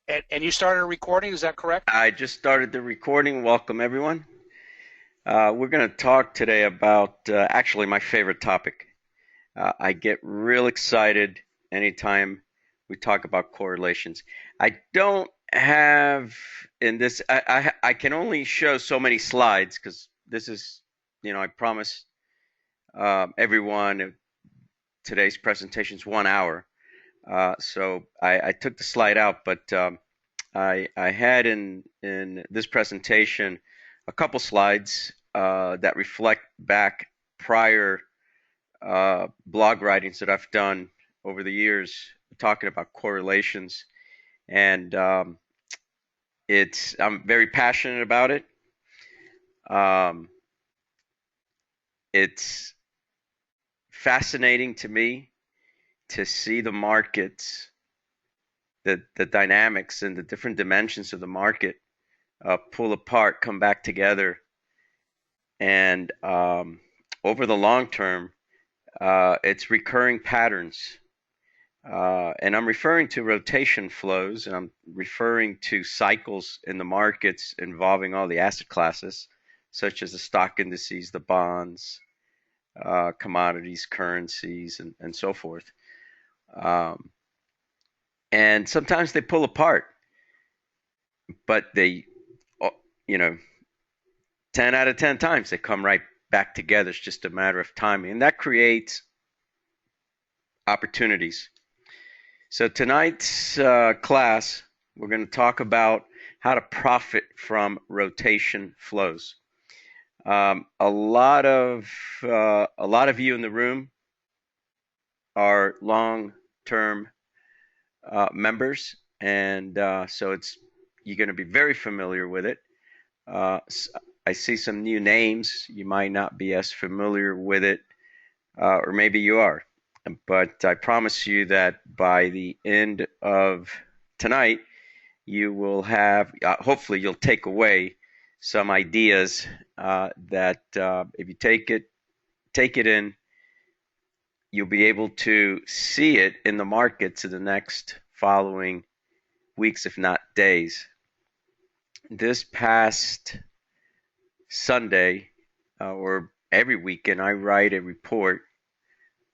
And you started a recording, is that correct? I just started the recording. Welcome, everyone. We're going to talk today about actually my favorite topic. I get real excited anytime we talk about correlations. I don't have in this, I can only show so many slides because this is, I promise everyone today's presentation is 1 hour. So I took the slide out, but I had in this presentation a couple slides that reflect back prior blog writings that I've done over the years talking about correlations, and it's I'm very passionate about it. Um, it's fascinating to me to see the markets, the dynamics, and the different dimensions of the market pull apart, come back together, and over the long term, it's recurring patterns. And I'm referring to rotation flows, and I'm referring to cycles in the markets involving all the asset classes, such as the stock indices, the bonds, commodities, currencies, and so forth. Um, and sometimes they pull apart, but they, you know, 10 out of 10 times they come right back together. It's just a matter of timing. And that creates opportunities. So tonight's class, we're going to talk about how to profit from rotation flows. A lot of you in the room are long-term members, and so you're going to be very familiar with it. Uh, I see some new names. You might not be as familiar with it, or maybe you are. But I promise you that by the end of tonight, you will have, hopefully, you'll take away some ideas that if you take it in, you'll be able to see it in the markets in the next following weeks, if not days. This past Sunday, or every weekend, I write a report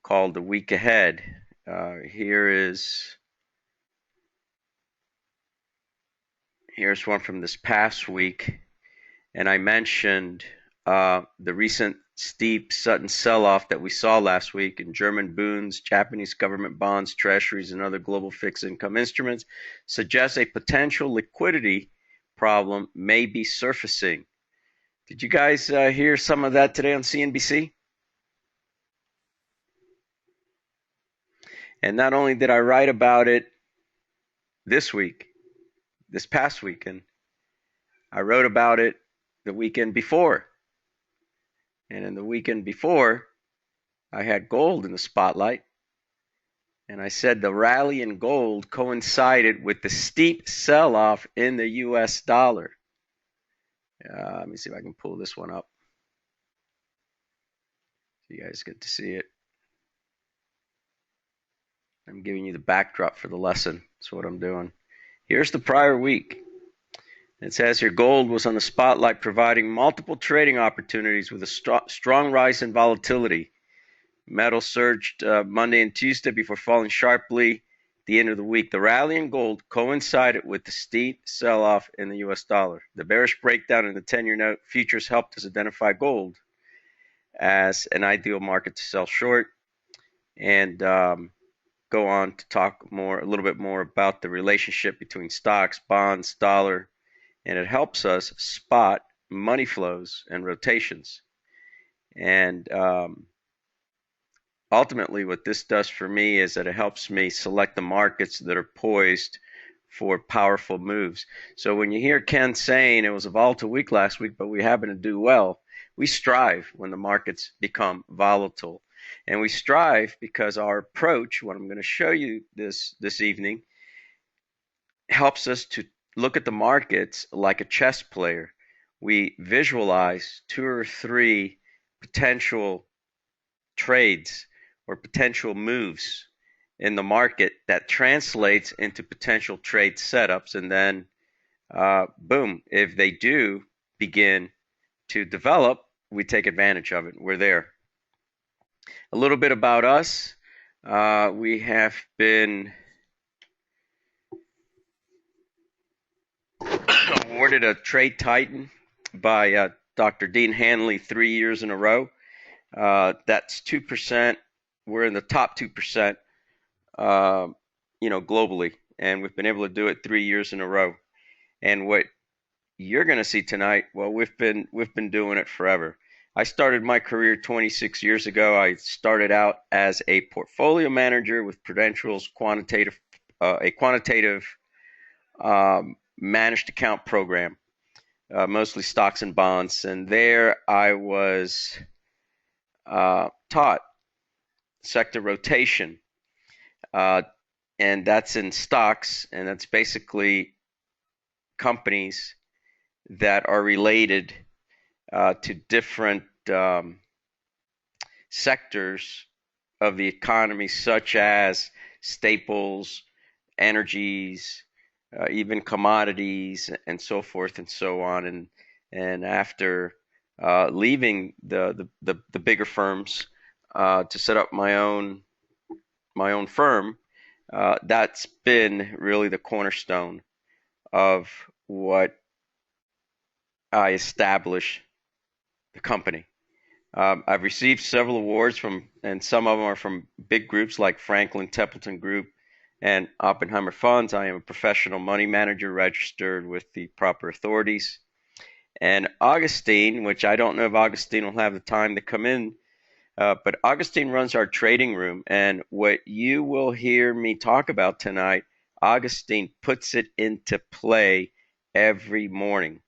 called The Week Ahead. Here's one from this past week, and I mentioned the recent steep sudden sell-off that we saw last week in German bonds, Japanese government bonds, treasuries, and other global fixed income instruments suggests a potential liquidity problem may be surfacing. Did you guys hear some of that today on CNBC? And not only did I write about it this week, this past weekend, I wrote about it the weekend before. And in the weekend before, I had gold in the spotlight. And I said the rally in gold coincided with the steep sell-off in the US dollar. Let me see if I can pull this one up so you guys get to see it. I'm giving you the backdrop for the lesson. That's what I'm doing. Here's the prior week. It says here gold was on the spotlight, providing multiple trading opportunities with a strong rise in volatility. Metal surged Monday and Tuesday before falling sharply at the end of the week. The rally in gold coincided with the steep sell-off in the U.S. dollar. The bearish breakdown in the 10-year note futures helped us identify gold as an ideal market to sell short, and go on to talk a little bit more about the relationship between stocks, bonds, dollar, and it helps us spot money flows and rotations. And ultimately, what this does for me is that it helps me select the markets that are poised for powerful moves. So when you hear Ken saying it was a volatile week last week, but we happen to do well, we strive when the markets become volatile. And we strive because our approach, what I'm going to show you this evening, helps us to look at the markets like a chess player. We visualize two or three potential trades or potential moves, in the market that translates into potential trade setups. And then, boom, if they do begin to develop, we take advantage of it. We're there. A little bit about us. We have been awarded a Trade Titan by Dr. Dean Hanley 3 years in a row. That's 2%. We're in the top 2%, globally, and we've been able to do it 3 years in a row. And what you're going to see tonight, well, we've been doing it forever. I started my career 26 years ago. I started out as a portfolio manager with Prudential's a quantitative managed account program, mostly stocks and bonds. And there I was taught sector rotation, and that's in stocks, and that's basically companies that are related to different sectors of the economy, such as staples, energies, even commodities, and so forth and so on. And after leaving the bigger firms to set up my own firm, that's been really the cornerstone of what I established the company. I've received several awards and some of them are from big groups like Franklin Templeton Group and Oppenheimer Funds. I am a professional money manager registered with the proper authorities. And Augustine, which I don't know if Augustine will have the time to come in, but Augustine runs our trading room. And what you will hear me talk about tonight, Augustine puts it into play every morning.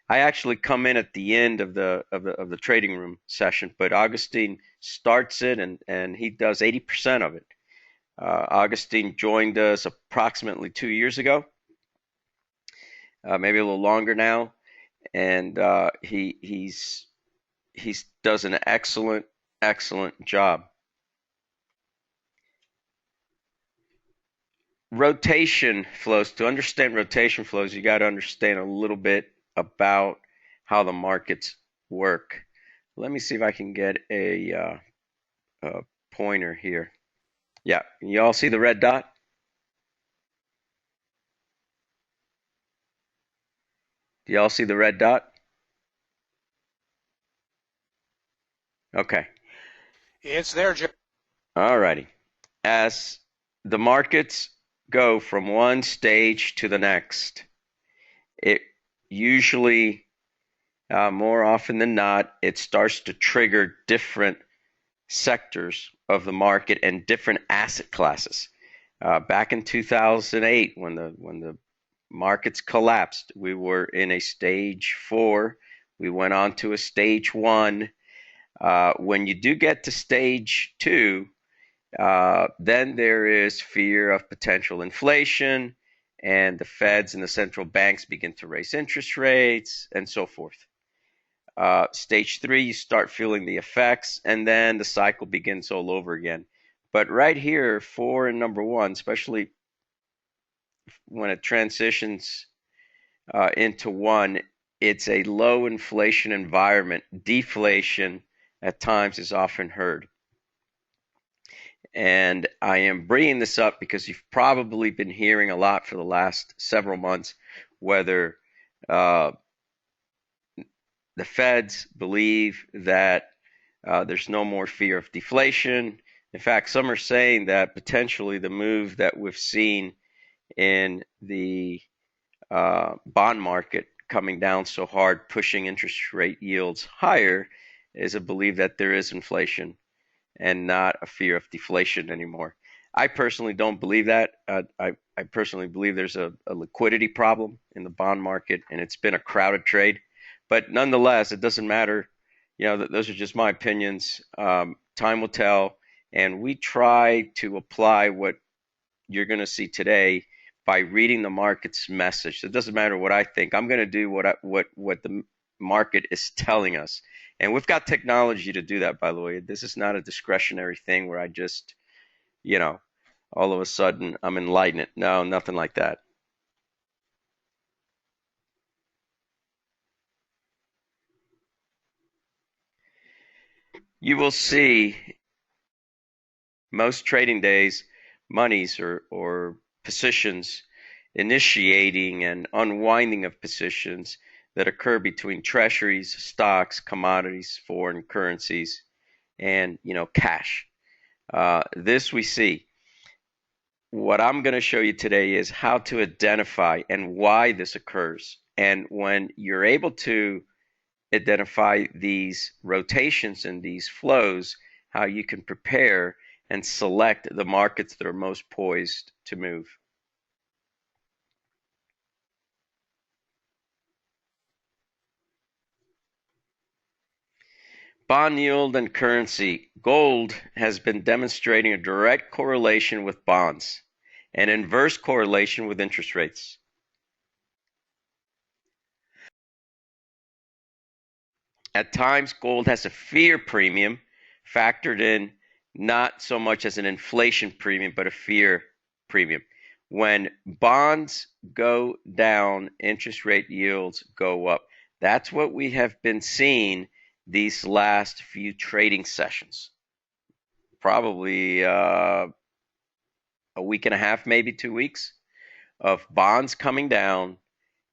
I actually come in at the end of the trading room session, but Augustine starts it and he does 80% of it. Augustine joined us approximately 2 years ago, maybe a little longer now, and he's does an excellent job. Rotation flows. To understand rotation flows, you got to understand a little bit about how the markets work. Let me see if I can get a pointer here. Yeah, you all see the red dot? Do y'all see the red dot? Okay. It's there, Joe. All righty. As the markets go from one stage to the next, it usually, more often than not, it starts to trigger different sectors of the market and different asset classes. Back in 2008, when the markets collapsed, we were in a stage 4. We went on to a stage 1. When you do get to stage 2, then there is fear of potential inflation, and the Feds and the central banks begin to raise interest rates, and so forth. Stage 3, you start feeling the effects, and then the cycle begins all over again. But right here, 4 and number 1, especially when it transitions into 1, it's a low inflation environment. Deflation at times is often heard. And I am bringing this up because you've probably been hearing a lot for the last several months whether the Feds believe that there's no more fear of deflation. In fact, some are saying that potentially the move that we've seen in the bond market coming down so hard, pushing interest rate yields higher, is a belief that there is inflation and not a fear of deflation anymore. I personally don't believe that. I personally believe there's a liquidity problem in the bond market, and it's been a crowded trade. But nonetheless, it doesn't matter. Those are just my opinions. Time will tell, and we try to apply what you're going to see today by reading the market's message. It doesn't matter what I think. I'm going to do what the market is telling us. And we've got technology to do that, by the way. This is not a discretionary thing where I just, all of a sudden I'm enlightened. No, nothing like that. You will see most trading days, monies or positions initiating and unwinding of positions that occur between treasuries, stocks, commodities, foreign currencies, and cash. This we see. What I'm going to show you today is how to identify and why this occurs. And when you're able to identify these rotations and these flows, how you can prepare and select the markets that are most poised to move. Bond yield and currency. Gold has been demonstrating a direct correlation with bonds, an inverse correlation with interest rates. At times, gold has a fear premium factored in, not so much as an inflation premium, but a fear premium. When bonds go down, interest rate yields go up. That's what we have been seeing these last few trading sessions. Probably a week and a half, maybe 2 weeks, of bonds coming down,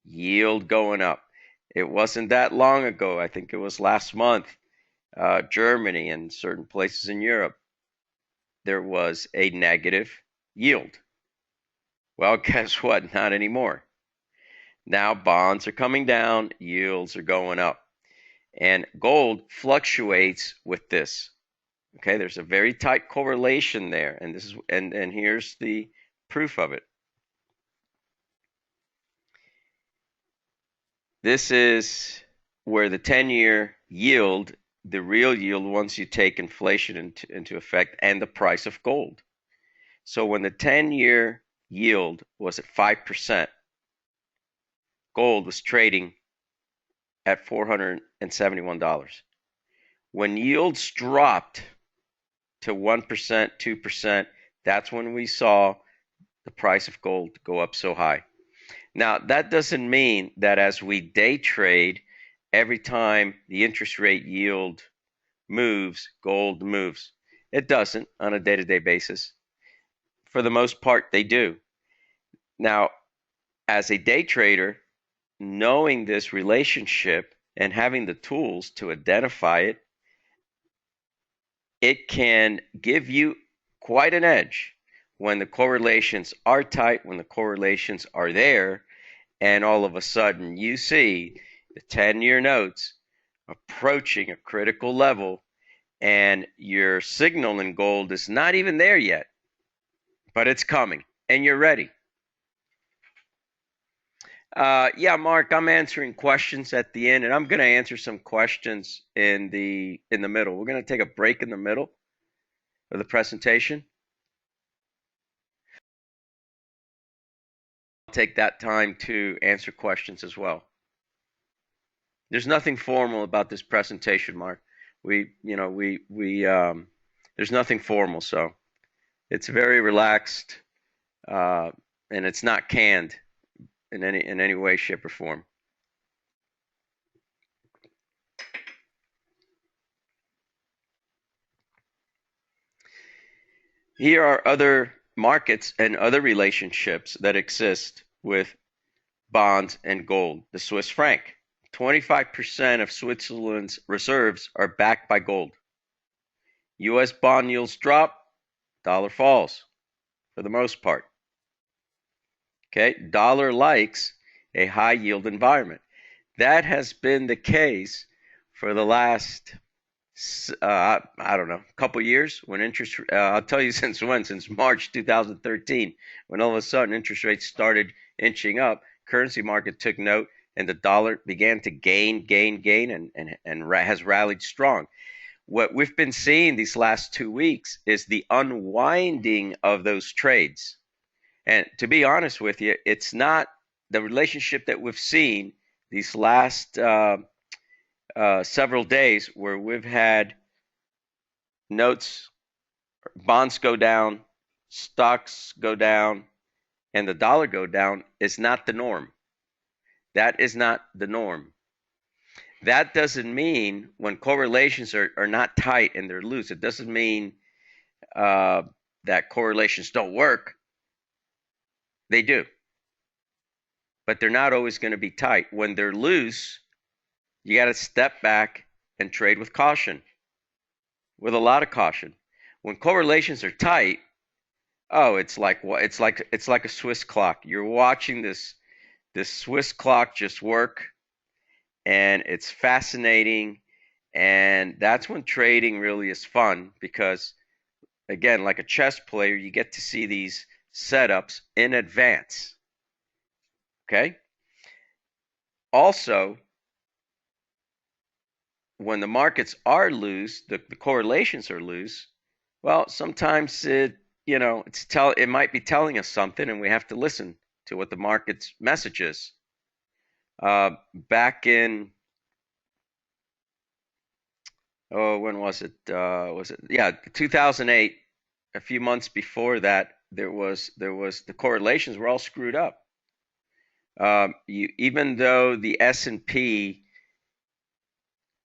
yield going up. It wasn't that long ago. I think it was last month. Germany and certain places in Europe, there was a negative yield. Well, guess what? Not anymore. Now bonds are coming down, yields are going up. And gold fluctuates with this. Okay, there's a very tight correlation there, and this is and here's the proof of it. This is where the 10-year yield, the real yield once you take inflation into effect, and the price of gold. So when the 10-year yield was at 5%, gold was trading at $471. When yields dropped to 1%, 2%, that's when we saw the price of gold go up so high. Now, that doesn't mean that as we day trade, every time the interest rate yield moves, gold moves. It doesn't on a day-to-day basis. For the most part, they do. Now, as a day trader, knowing this relationship and having the tools to identify it, it can give you quite an edge when the correlations are tight, when the correlations are there, and all of a sudden you see the 10-year notes approaching a critical level, and your signal in gold is not even there yet, but it's coming, and you're ready. Yeah, Mark, I'm answering questions at the end, and I'm going to answer some questions in the middle. We're going to take a break in the middle of the presentation. I'll take that time to answer questions as well. There's nothing formal about this presentation, Mark. There's nothing formal, so it's very relaxed, and it's not canned in any way, shape, or form. Here are other markets and other relationships that exist with bonds and gold. The Swiss franc. 25% of Switzerland's reserves are backed by gold. U.S. bond yields drop, dollar falls for the most part. Okay, dollar likes a high yield environment. That has been the case for the last I don't know, a couple years when interest, I'll tell you since when, since March 2013, when all of a sudden interest rates started inching up, currency market took note, and the dollar began to gain, and has rallied strong. What we've been seeing these last 2 weeks is the unwinding of those trades. And to be honest with you, it's not the relationship that we've seen these last several days where we've had notes, bonds go down, stocks go down and the dollar go down is not the norm. That is not the norm. That doesn't mean when correlations are not tight and they're loose, it doesn't mean uh, that correlations don't work. They do, but they're not always going to be tight. When they're loose, you got to step back and trade with caution, with a lot of caution. When correlations are tight, oh, it's like what? It's like a Swiss clock. You're watching this Swiss clock just work, and it's fascinating. And that's when trading really is fun because, again, like a chess player, you get to see these setups in advance. Okay. Also, when the markets are loose, the correlations are loose. Well, sometimes it might be telling us something, and we have to listen to what the market's message is. Back in when was it? Was it 2008? A few months before that, there was the correlations were all screwed up. Even though the S&P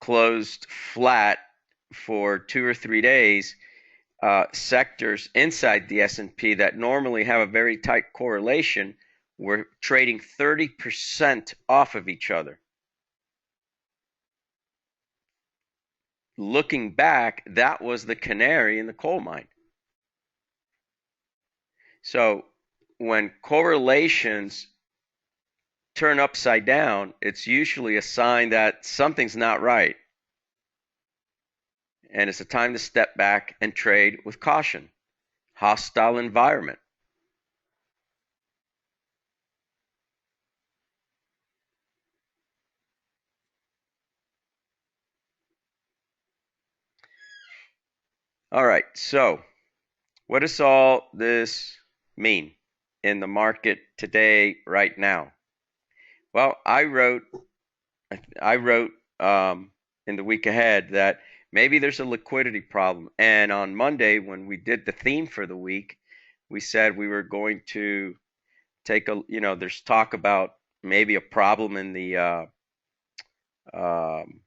closed flat for 2 or 3 days, sectors inside the S&P that normally have a very tight correlation were trading 30% off of each other. Looking back, that was the canary in the coal mine. So when correlations turn upside down, it's usually a sign that something's not right. And it's a time to step back and trade with caution. Hostile environment. All right, so what does all this mean in the market today, right now? Well, I wrote in the week ahead that maybe there's a liquidity problem. And on Monday, when we did the theme for the week, we said we were going to there's talk about maybe a problem in the um,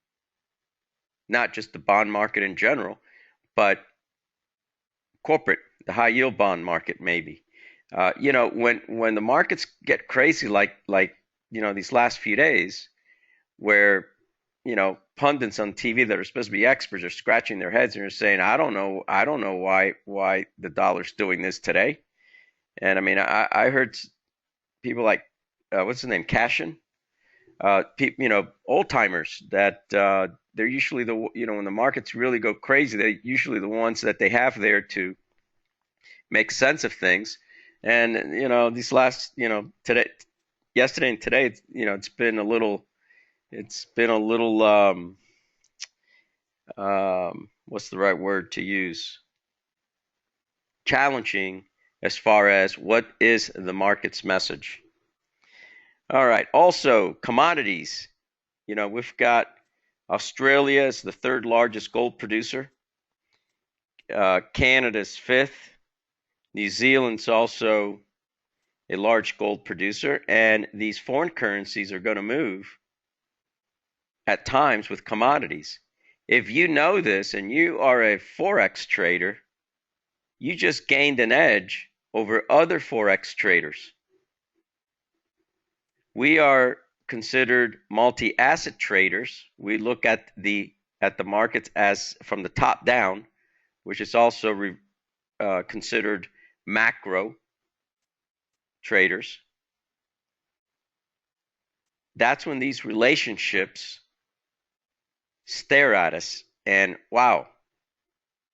not just the bond market in general, but corporate, the high yield bond market, maybe. When the markets get crazy, like these last few days, where pundits on TV that are supposed to be experts are scratching their heads and are saying, I don't know why the dollar's doing this today. And I mean, I heard people like what's his name, Cashin, old timers that they're usually when the markets really go crazy, they're usually the ones that they have there to make sense of things. And these last yesterday and today, it's been a little what's the right word to use? Challenging as far as what is the market's message. All right. Also, commodities. We've got Australia is the third largest gold producer. Canada's fifth. New Zealand's also a large gold producer, and these foreign currencies are going to move at times with commodities. If you know this and you are a Forex trader, you just gained an edge over other Forex traders. We are considered multi-asset traders. We look at the markets as from the top down, which is also considered macro traders. That's when these relationships stare at us, and wow,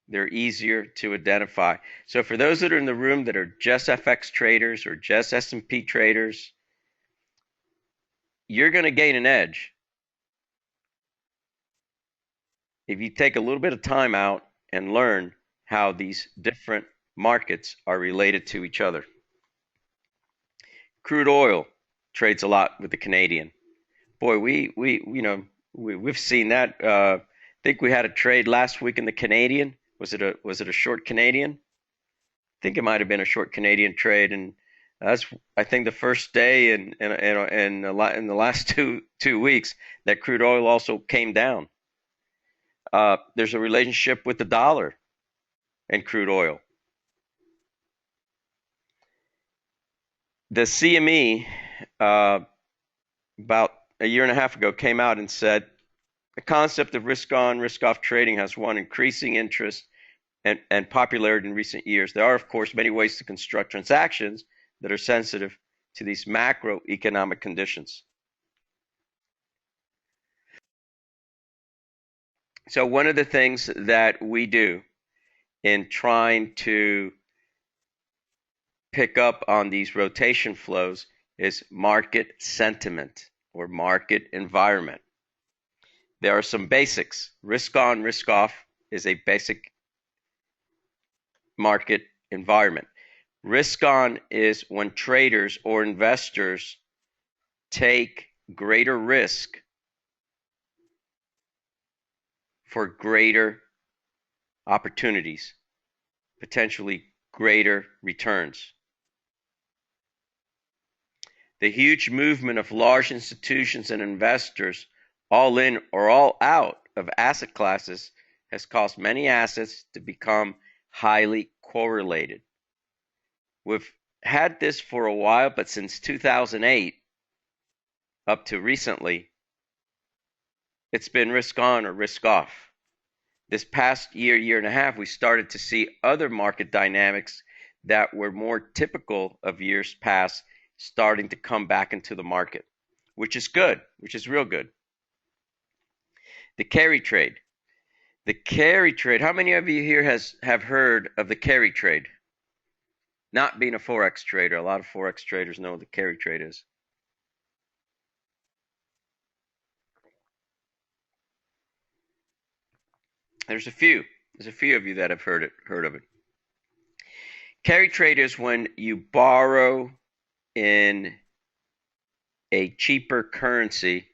they're easier to identify. So for those that are in the room that are just FX traders or just S&P traders, you're going to gain an edge if you take a little bit of time out and learn how these different markets are related to each other. Crude oil trades a lot with the Canadian. Boy, we've seen that. I think we had a trade last week in the Canadian. Was it a short Canadian? think it might have been a short Canadian trade, and that's I think the first day in the last two weeks that crude oil also came down. There's a relationship with the dollar and crude oil. The CME about a year and a half ago came out and said the concept of risk on, risk off trading has won increasing interest and popularity in recent years. There are, of course, many ways to construct transactions that are sensitive to these macroeconomic conditions. So one of the things that we do in trying to pick up on these rotation flows is market sentiment or market environment. There are some basics. Risk on, risk off is a basic market environment. Risk on is when traders or investors take greater risk for greater opportunities, potentially greater returns. The huge movement of large institutions and investors all in or all out of asset classes has caused many assets to become highly correlated. We've had this for a while, but since 2008 up to recently, it's been risk on or risk off. This past year and a half, we started to see other market dynamics that were more typical of years past starting to come back into the market, which is good, which is real good. The carry trade. The carry trade. How many of you here have heard of the carry trade? Not being a Forex trader, a lot of Forex traders know what the carry trade is. There's a few of you that have heard of it. Carry trade is when you borrow in a cheaper currency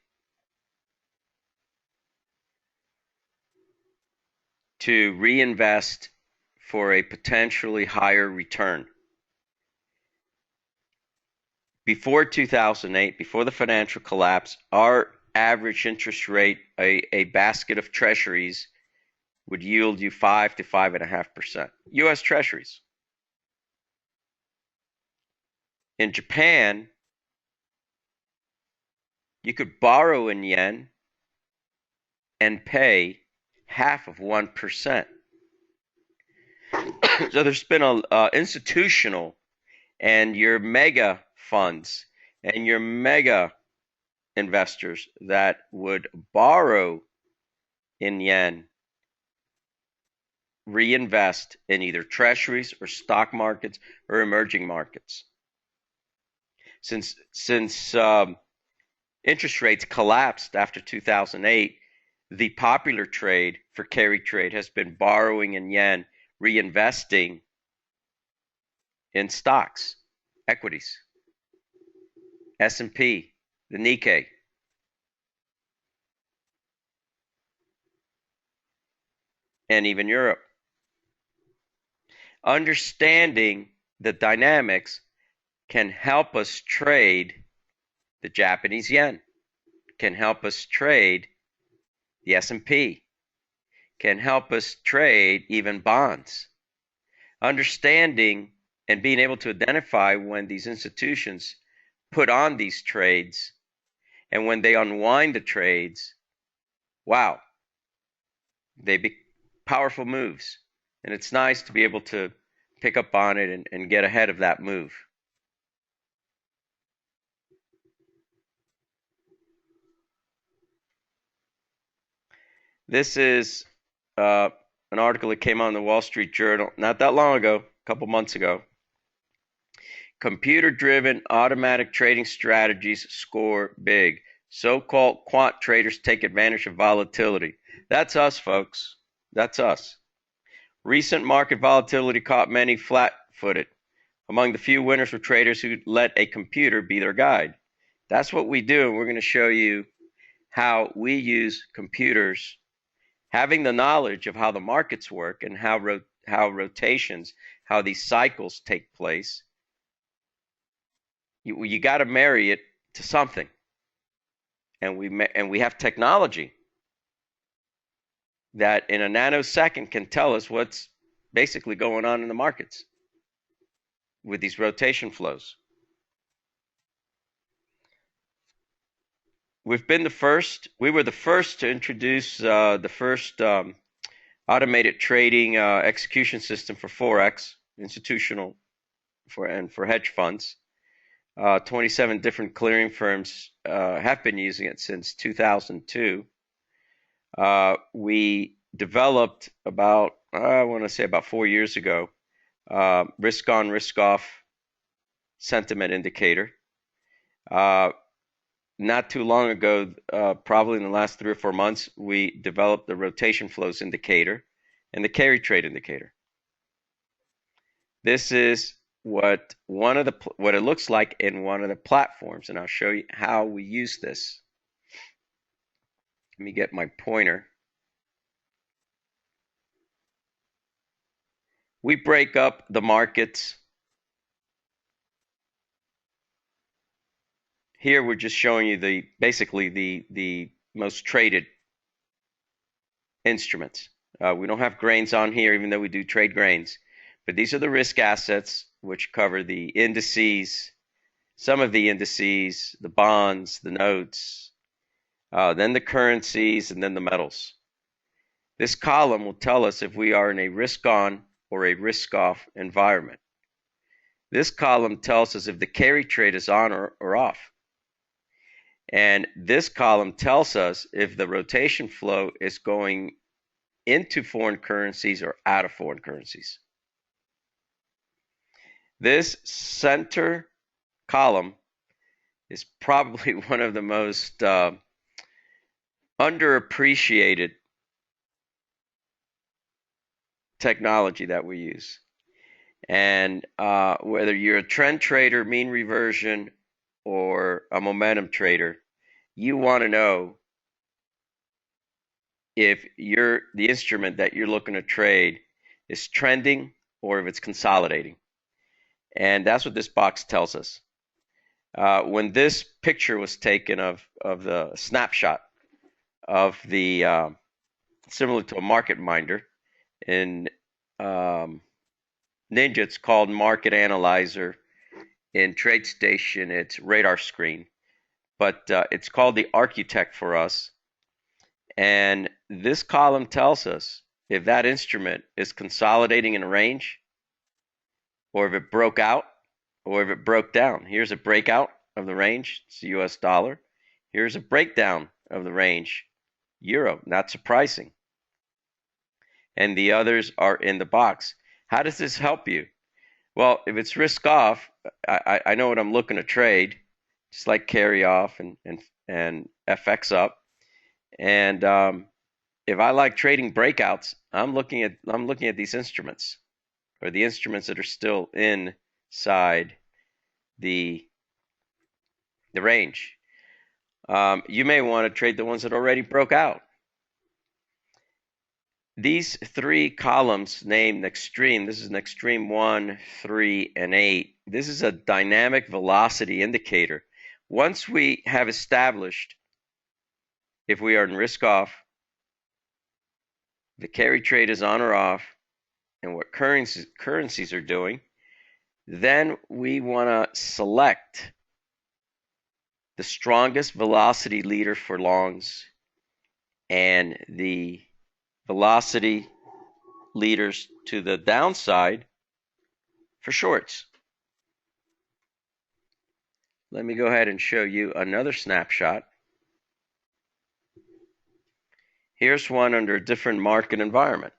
to reinvest for a potentially higher return. Before 2008, before the financial collapse, our average interest rate, a basket of treasuries, would yield you 5 to 5.5%. U.S. treasuries. In Japan, you could borrow in yen and pay half of 1%. So there's been a institutional and your mega funds and your mega investors that would borrow in yen, reinvest in either treasuries or stock markets or emerging markets. Since interest rates collapsed after 2008, the popular trade for carry trade has been borrowing in yen, reinvesting in stocks, equities, S&P, the Nikkei. And even Europe. Understanding the dynamics can help us trade the Japanese yen, can help us trade the S&P, can help us trade even bonds. Understanding and being able to identify when these institutions put on these trades and when they unwind the trades, wow, they be powerful moves. And it's nice to be able to pick up on it and get ahead of that move. This is an article that came on the Wall Street Journal not that long ago, a couple months ago. Computer-driven automatic trading strategies score big. So-called quant traders take advantage of volatility. That's us, folks. That's us. Recent market volatility caught many flat-footed. Among the few winners were traders who let a computer be their guide. That's what we do, and we're going to show you how we use computers, having the knowledge of how the markets work and how rotations, how these cycles take place, you got to marry it to something. And we have technology that in a nanosecond can tell us what's basically going on in the markets with these rotation flows. We were the first to introduce the first automated trading execution system for Forex, institutional and for hedge funds. 27 different clearing firms have been using it since 2002. We developed about, I want to say about 4 years ago, risk on, risk off sentiment indicator. Not too long ago, probably in the last 3 or 4 months, we developed the rotation flows indicator and the carry trade indicator. This is what it looks like in one of the platforms, and I'll show you how we use this. Let me get my pointer. We break up the markets. Here we're just showing you basically the most traded instruments. We don't have grains on here, even though we do trade grains. But these are the risk assets, which cover the indices, some of the indices, the bonds, the notes, then the currencies, and then the metals. This column will tell us if we are in a risk-on or a risk-off environment. This column tells us if the carry trade is on or off. And this column tells us if the rotation flow is going into foreign currencies or out of foreign currencies. This center column is probably one of the most underappreciated technology that we use. And whether you're a trend trader, mean reversion, or a momentum trader, you want to know if the instrument that you're looking to trade is trending or if it's consolidating. And that's what this box tells us. When this picture was taken of the snapshot of the similar to a market minder in Ninja, it's called Market Analyzer. In TradeStation, it's radar screen, but it's called the Architect for us. And this column tells us if that instrument is consolidating in a range, or if it broke out, or if it broke down. Here's a breakout of the range, it's the US dollar. Here's a breakdown of the range, euro, not surprising. And the others are in the box. How does this help you? Well, if it's risk off, I know what I'm looking to trade, just like carry off and FX up. And if I like trading breakouts, I'm looking at these instruments, or the instruments that are still inside the range. You may want to trade the ones that already broke out. These 3 columns named extreme, this is an extreme 1, 3, and 8. This is a dynamic velocity indicator. Once we have established if we are in risk off, the carry trade is on or off, and what currencies are doing, then we want to select the strongest velocity leader for longs and the velocity leaders to the downside for shorts. Let me go ahead and show you another snapshot. Here's one under a different market environment.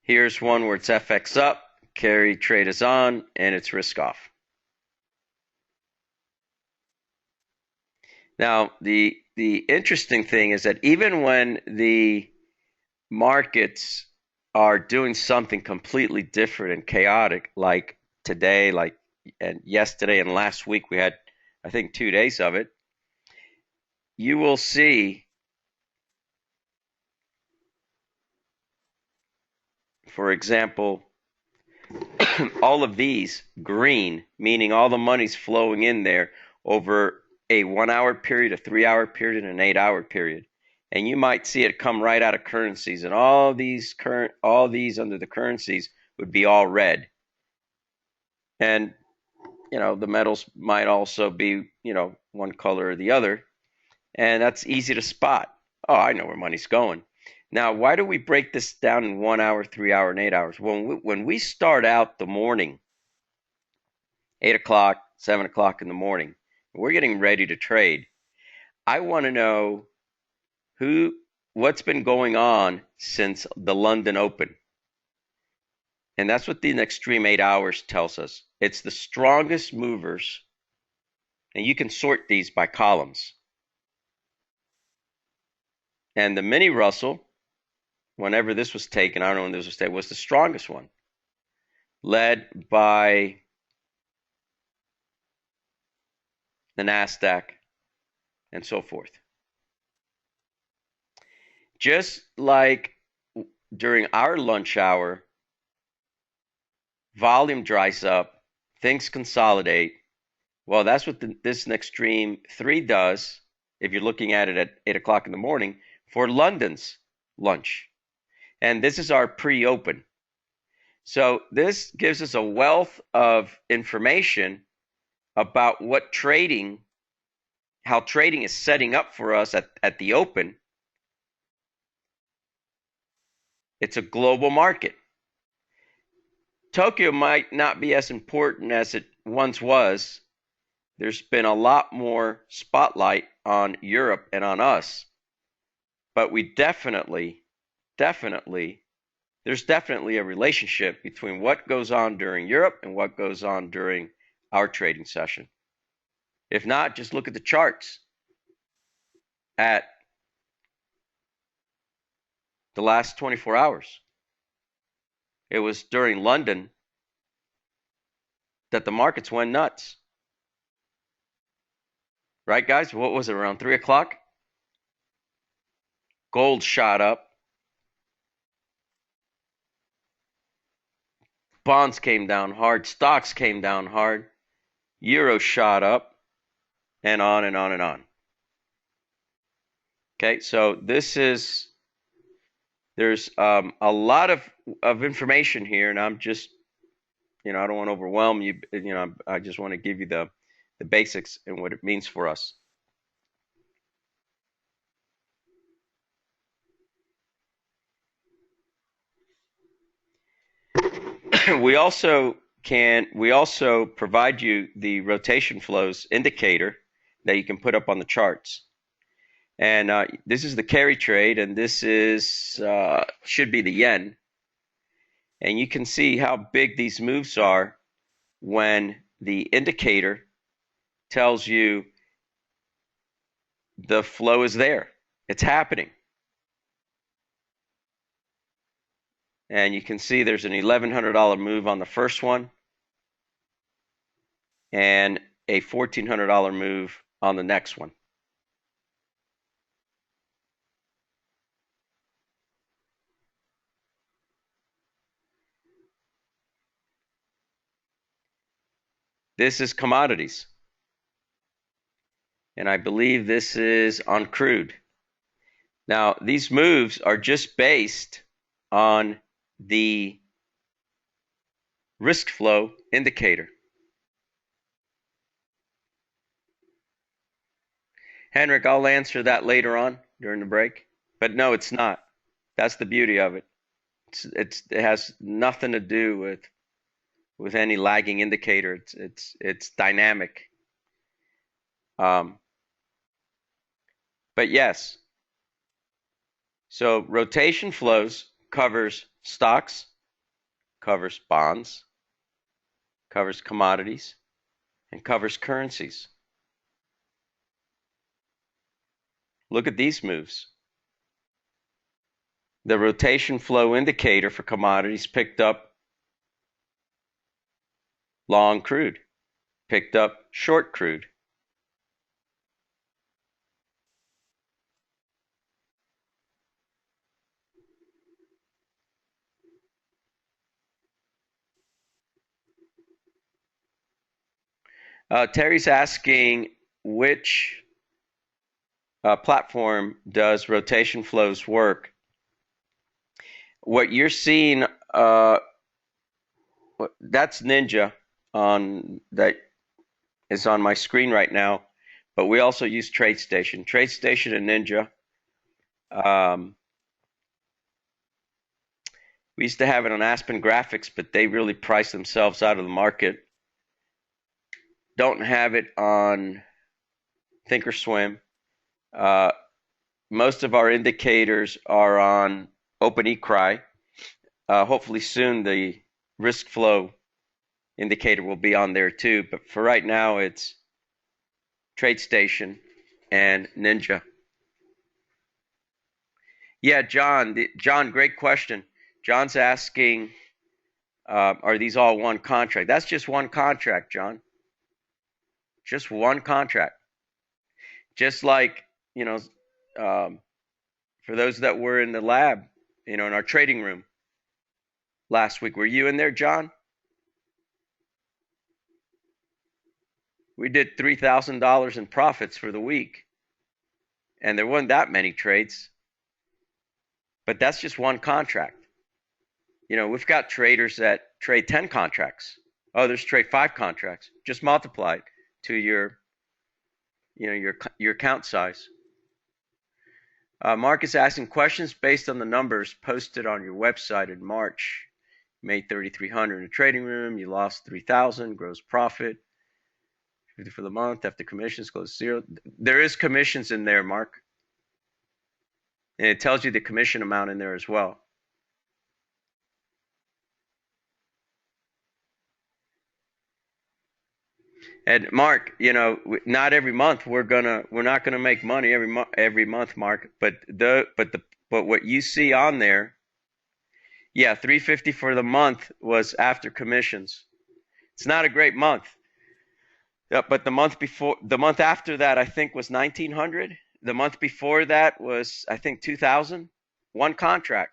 Here's one where it's FX up, carry trade is on, and it's risk off. Now, the interesting thing is that even when the markets are doing something completely different and chaotic, like today, and yesterday and last week, we had, I think, 2 days of it. you will see, for example, all of these green, meaning all the money's flowing in there over a 1 hour period, a 3 hour period, and an 8 hour period. And you might see it come right out of currencies, and all these under the currencies would be all red. And the metals might also be, one color or the other, and that's easy to spot. Oh, I know where money's going. Now, why do we break this down in 1 hour, 3 hour, and 8 hours? When we start out the morning, 8 o'clock, 7 o'clock in the morning, we're getting ready to trade. I want to know what's been going on since the London Open. And that's what the extreme 8 hours tells us. It's the strongest movers, and you can sort these by columns. And the mini Russell, whenever this was taken, I don't know when this was taken, was the strongest one, led by the NASDAQ and so forth. Just like during our lunch hour, volume dries up, things consolidate. Well, that's what this extreme 3 does, if you're looking at it at 8 o'clock in the morning, for London's lunch. And this is our pre-open. So this gives us a wealth of information about how trading is setting up for us at the open. It's a global market. Tokyo might not be as important as it once was. There's been a lot more spotlight on Europe and on us. But we there's definitely a relationship between what goes on during Europe and what goes on during our trading session. If not, just look at the charts at the last 24 hours. It was during London that the markets went nuts. Right, guys? What was it, around 3 o'clock? Gold shot up. Bonds came down hard. Stocks came down hard. Euro shot up, and on and on and on. Okay, so there's a lot of information here, and I'm just, I don't want to overwhelm you. I just want to give you the basics and what it means for us. we also provide you the rotation flows indicator that you can put up on the charts. And this is the carry trade, and this is should be the yen. And you can see how big these moves are when the indicator tells you the flow is there. It's happening. And you can see there's an $1,100 move on the first one and a $1,400 move on the next one. This is commodities. And I believe this is on crude. Now, these moves are just based on the risk flow indicator. Henrik, I'll answer that later on during the break. But no, it's not. That's the beauty of it. It has nothing to do with any lagging indicator. It's dynamic. But yes. So rotation flows covers stocks, covers bonds, covers commodities, and covers currencies. Look at these moves. The rotation flow indicator for commodities picked up long crude, picked up short crude. Terry's asking which platform does rotation flows work? What you're seeing, that's Ninja on that is on my screen right now, but we also use TradeStation. TradeStation and Ninja. Um, we used to have it on Aspen Graphics, but they really priced themselves out of the market. Don't have it on Thinkorswim. Uh, most of our indicators are on OpenECry. Hopefully soon the risk flow indicator will be on there too. But for right now, it's TradeStation and Ninja. Yeah, John, great question. John's asking, are these all one contract? That's just one contract, John. Just one contract. Just like, you know, um, for those that were in the lab, in our trading room last week, were you in there, John? We did $3,000 in profits for the week, and there weren't that many trades, but that's just one contract. We've got traders that trade 10 contracts. Others trade 5 contracts. Just multiply it to your account size. Mark is asking questions based on the numbers posted on your website in March. You made 3,300 in the trading room. You lost 3,000 gross profit. 50 for the month after commissions close zero. There is commissions in there, Mark, and it tells you the commission amount in there as well. And Mark, not every month we're not gonna make money every month, Mark. But what you see on there, yeah, 350 for the month was after commissions. It's not a great month. Yeah, but the month after that, I think was 1,900. The month before that was, I think, 2,000. One contract.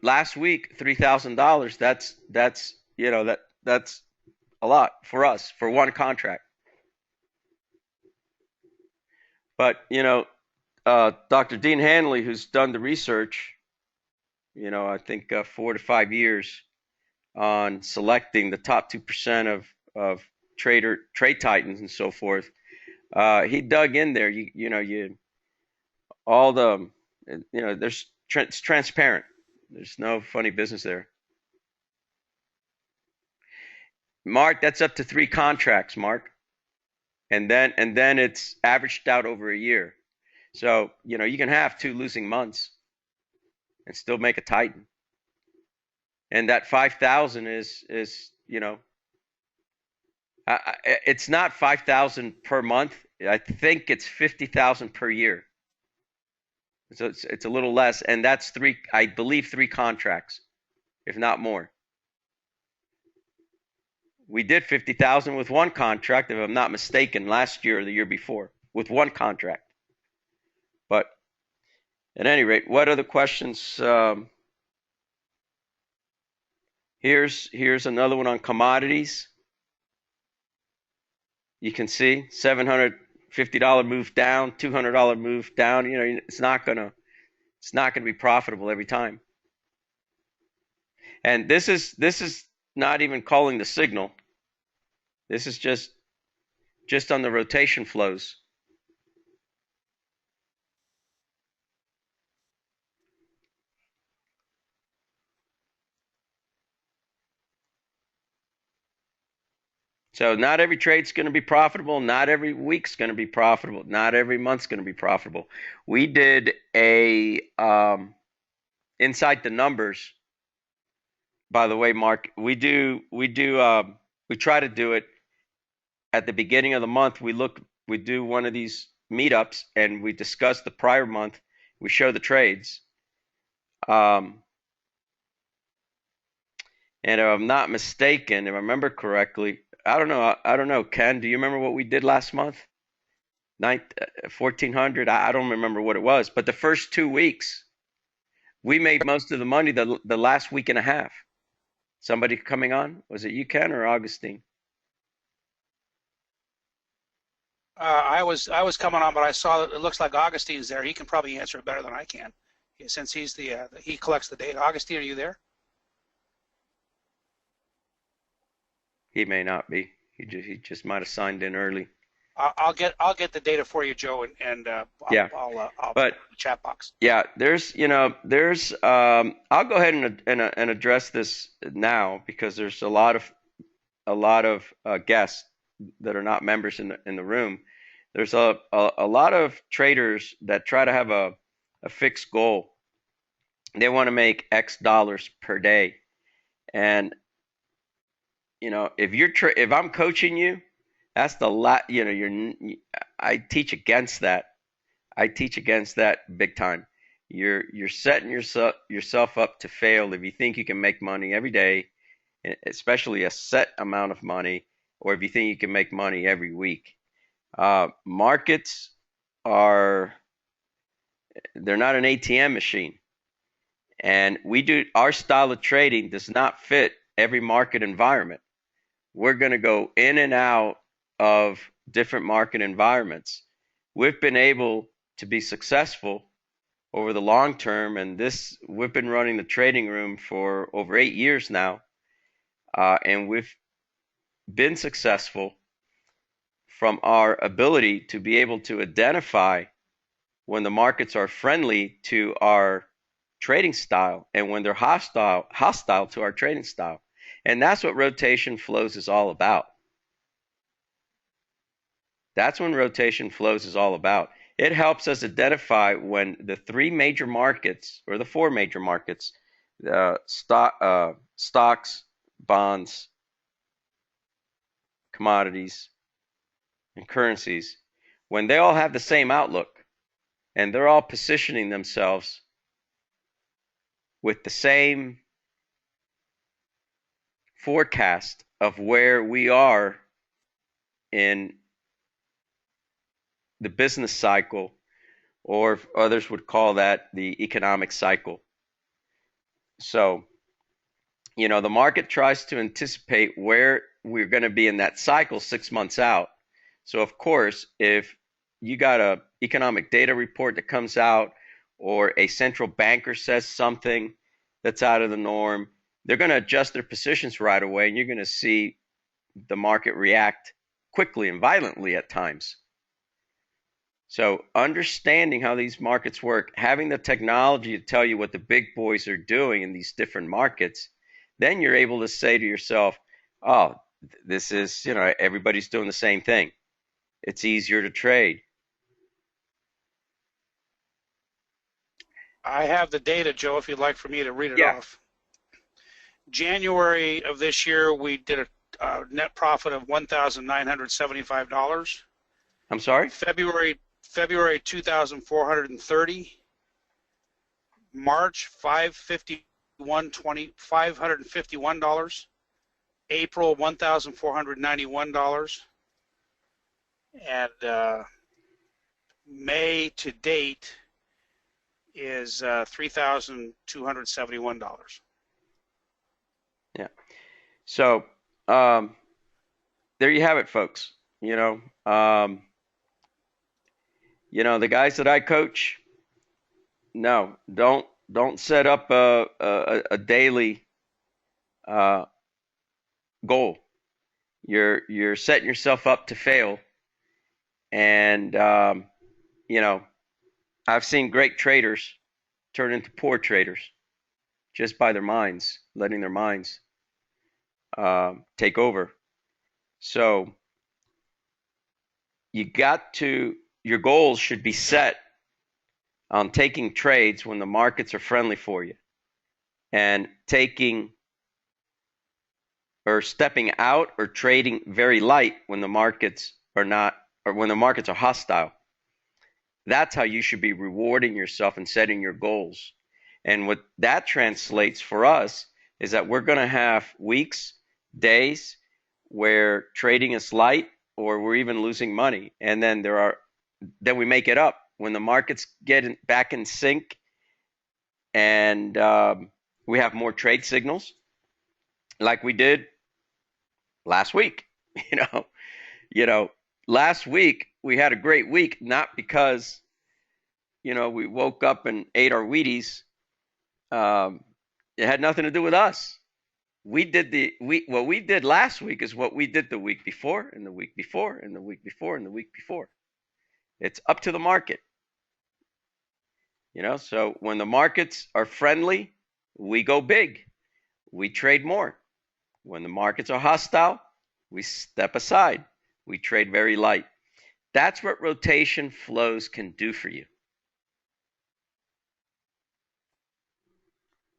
Last week, $3,000. That's a lot for us for one contract. But Dr. Dean Hanley, who's done the research, I think 4 to 5 years on selecting the top 2% of trade titans and so forth. He dug in there. It's transparent. There's no funny business there. Mark, that's up to 3 contracts, Mark. And then it's averaged out over a year. So, you can have 2 losing months and still make a titan. And that 5,000 is it's not 5,000 per month. I think it's 50,000 per year. So it's a little less, and that's I believe 3 contracts, if not more. We did 50,000 with one contract, if I'm not mistaken, last year or the year before, with one contract. But at any rate, what other questions? Here's another one on commodities. You can see $750 move down, $200 move down. It's not gonna be profitable every time. And this is not even calling the signal. This is just on the rotation flows. So not every trade's going to be profitable. Not every week's going to be profitable. Not every month's going to be profitable. We did a inside the numbers. By the way, Mark, we try to do it at the beginning of the month. We do one of these meetups and we discuss the prior month. We show the trades. And if I'm not mistaken, if I remember correctly, I don't know. Ken, do you remember what we did last month? 1,400. I don't remember what it was, but the first 2 weeks, we made most of the money the last week and a half. Somebody coming on? Was it you, Ken, or Augustine? I was coming on, but I saw that it looks like Augustine's there. He can probably answer it better than I can, since he's he collects the data. Augustine, are you there? He may not be. He just might have signed in early. I'll get the data for you, Joe, and Yeah, I'll put but it in the chat box. yeah, I'll go ahead and address this now because there's a lot of guests that are not members in the room. There's a lot of traders that try to have a fixed goal. They want to make X dollars per day, and if I'm coaching you, that's the lot. I teach against that. I teach against that big time. You're setting yourself up to fail if you think you can make money every day, especially a set amount of money, or if you think you can make money every week. Markets are they're not an ATM machine, and our style of trading does not fit every market environment. We're going to go in and out of different market environments. We've been able to be successful over the long term, and we've been running the trading room for over 8 years now, and we've been successful from our ability to be able to identify when the markets are friendly to our trading style and when they're hostile to our trading style. And that's what rotation flows is all about. That's when rotation flows is all about. It helps us identify when the three major markets or the four major markets, stocks, bonds, commodities, and currencies, when they all have the same outlook and they're all positioning themselves with the same forecast of where we are in the business cycle, or others would call that the economic cycle. So, the market tries to anticipate where we're going to be in that cycle 6 months out. So, of course, if you got a economic data report that comes out, or a central banker says something that's out of the norm, they're going to adjust their positions right away, and you're going to see the market react quickly and violently at times. So understanding how these markets work, having the technology to tell you what the big boys are doing in these different markets, then you're able to say to yourself, oh, this is, everybody's doing the same thing. It's easier to trade. I have the data, Joe, if you'd like for me to read it Yeah. off. January of this year, we did a net profit of $1,975. I'm sorry? February 2,430. March $551. April $1,491. And May to date is $3,271. Yeah. So there you have it, folks. The guys that I coach, no, don't set up a daily goal. You're setting yourself up to fail, and I've seen great traders turn into poor traders just by their minds, letting their minds take over. So your goals should be set on taking trades when the markets are friendly for you, and taking or stepping out or trading very light when the markets are not, or when the markets are hostile. That's how you should be rewarding yourself and setting your goals. And what that translates for us is that we're going to have weeks, days where trading is light or we're even losing money. And then we make it up when the markets get back in sync, and we have more trade signals. like we did last week. You know, you know, last week we had a great week, not because, we woke up and ate our Wheaties. Um, it had nothing to do with us. What we did last week is what we did the week before and the week before and the week before and the week before. It's up to the market. So when the markets are friendly, we go big. We trade more. When the markets are hostile, we step aside. We trade very light. That's what rotation flows can do for you.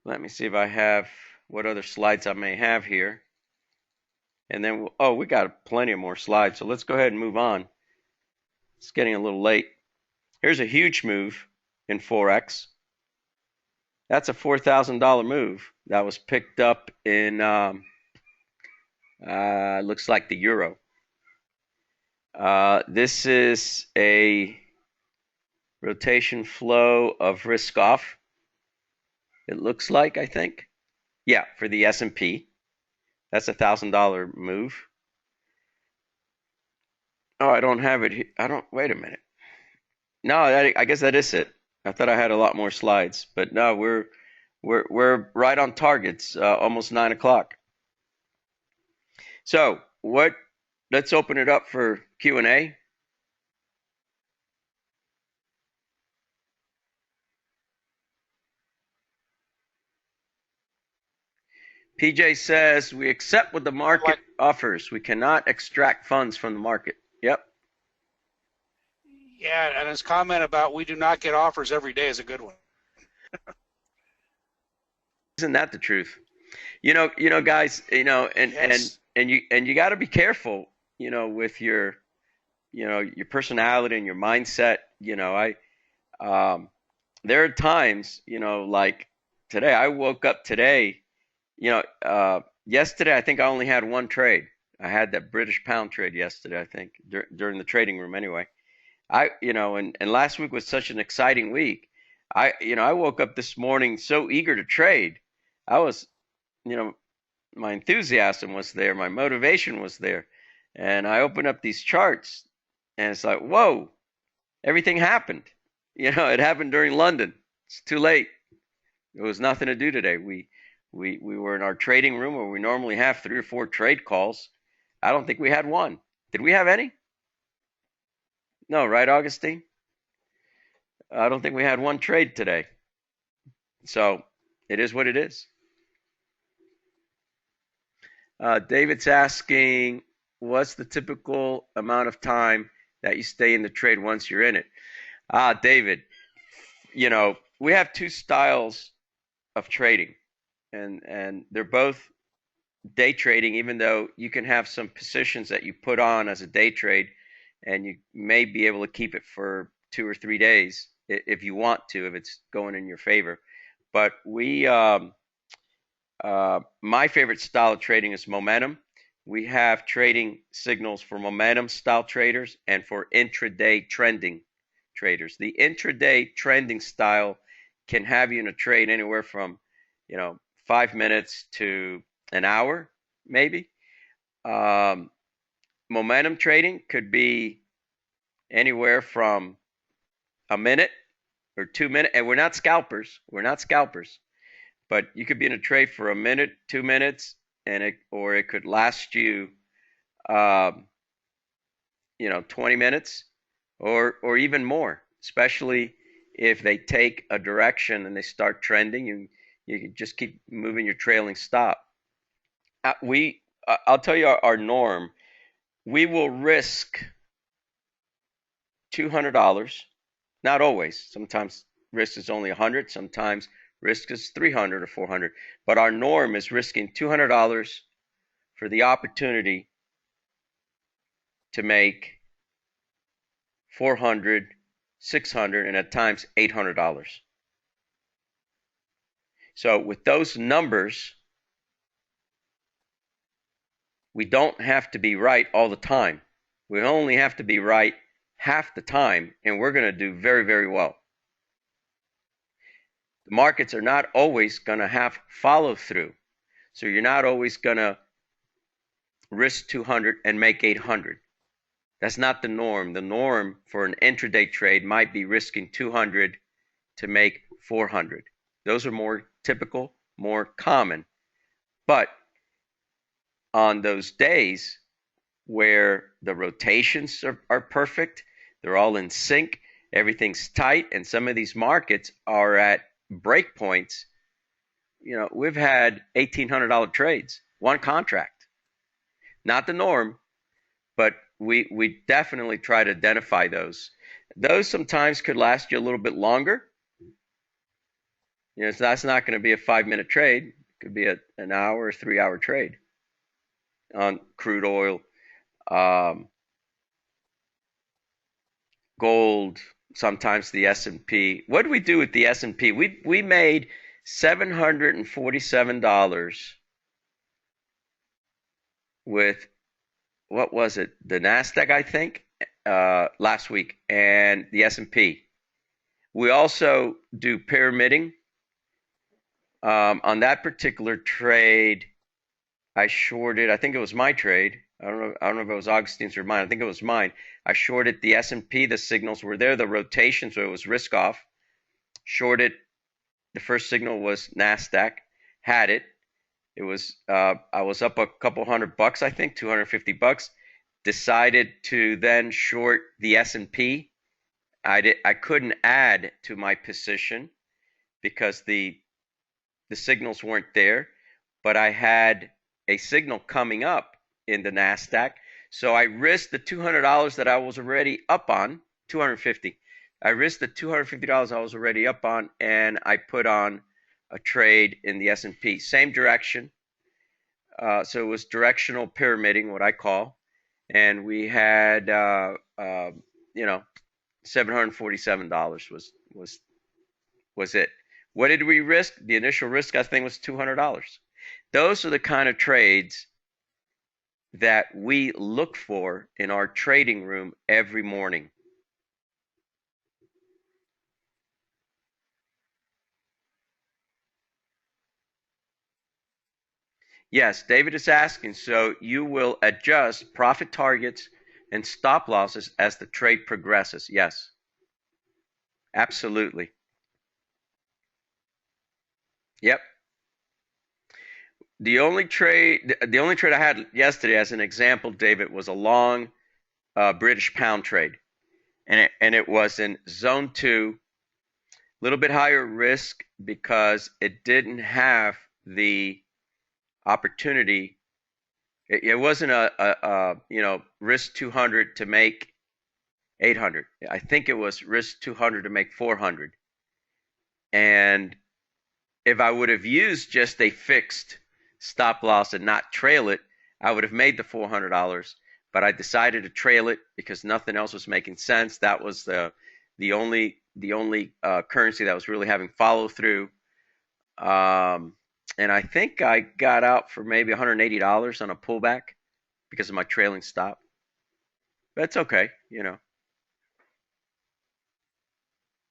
Let me see if I have what other slides I may have here. And then, we got plenty of more slides. So let's go ahead and move on. It's getting a little late. Here's a huge move in Forex. That's a $4,000 move that was picked up in, looks like the euro. This is a rotation flow of risk off. It looks like, I think. Yeah, for the S&P. That's a $1,000 move. Oh, I don't have it here. Wait a minute. No, I guess that is it. I thought I had a lot more slides, but no, we're right on target. It's almost 9 o'clock. So let's open it up for Q&A. PJ says, we accept what the market offers. We cannot extract funds from the market. Yep. Yeah, and his comment about we do not get offers every day is a good one. Isn't that the truth? Guys, Yes. and you got to be careful, with your personality and your mindset. There are times, like today, I woke up today, yesterday, I think I only had one trade. I had that British pound trade yesterday, I think, during the trading room anyway. And last week was such an exciting week. I woke up this morning so eager to trade. I was, my enthusiasm was there, my motivation was there. And I opened up these charts and it's like, whoa, everything happened. It happened during London. It's too late. There was nothing to do today. We were in our trading room where we normally have 3 or 4 trade calls. I don't think we had one. Did we have any? No, right, Augustine? I don't think we had one trade today. So it is what it is. David's asking, what's the typical amount of time that you stay in the trade once you're in it? David, we have 2 styles of trading, and they're both day trading, even though you can have some positions that you put on as a day trade, and you may be able to keep it for 2 or 3 days if you want to, if it's going in your favor. But my favorite style of trading is momentum. We have trading signals for momentum style traders and for intraday trending traders. The intraday trending style can have you in a trade anywhere from 5 minutes to an hour, maybe. Momentum trading could be anywhere from a minute or 2 minutes, and we're not scalpers. But you could be in a trade for a minute, 2 minutes, and it could last you, 20 minutes, or even more. Especially if they take a direction and they start trending, you can just keep moving your trailing stop. I'll tell you our norm. We will risk $200. Not always. Sometimes risk is only 100. Sometimes risk is 300 or 400. But our norm is risking $200 for the opportunity to make 400, 600, and at times $800. So with those numbers, we don't have to be right all the time. We only have to be right half the time, and we're going to do very, very well. The markets are not always going to have follow through. So you're not always going to risk 200 and make 800. That's not the norm. The norm for an intraday trade might be risking 200 to make 400. Those are more typical, more common. But on those days where the rotations are perfect, they're all in sync, everything's tight, and some of these markets are at break points. We've had $1,800 trades, one contract. Not the norm, but we definitely try to identify those. Those sometimes could last you a little bit longer. So that's not going to be a 5-minute trade. It could be an hour or 3-hour trade on crude oil, gold, sometimes the S&P. What did we do with the S&P? We made $747 with, what was it? The NASDAQ, I think, last week, and the S&P. We also do pyramiding. On that particular trade, I shorted, I think it was my trade. I don't know if it was Augustine's or mine. I think it was mine. I shorted the S&P. The signals were there, the rotation, so it was risk off. Shorted. The first signal was NASDAQ. Had it. It was I was up a couple $100, I think, $250. Decided to then short the S&P. I couldn't add to my position because the signals weren't there, but I had a signal coming up in the NASDAQ. So I risked the $200 that I was already up on, $250. I risked the $250 I was already up on, and I put on a trade in the S&P. Same direction. So it was directional pyramiding, what I call. And we had, $747 was it. What did we risk? The initial risk, I think, was $200. Those are the kind of trades that we look for in our trading room every morning. Yes, David is asking, so you will adjust profit targets and stop losses as the trade progresses. Yes, absolutely. Yep. The only trade I had yesterday, as an example, David, was a long British pound trade, and it was in zone 2, a little bit higher risk because it didn't have the opportunity. It wasn't a risk 200 to make 800. I think it was risk 200 to make 400. And if I would have used just a fixed stop loss and not trail it, I would have made the $400. But I decided to trail it because nothing else was making sense. That was the only currency that was really having follow through. And I think I got out for maybe $180 on a pullback because of my trailing stop. That's okay,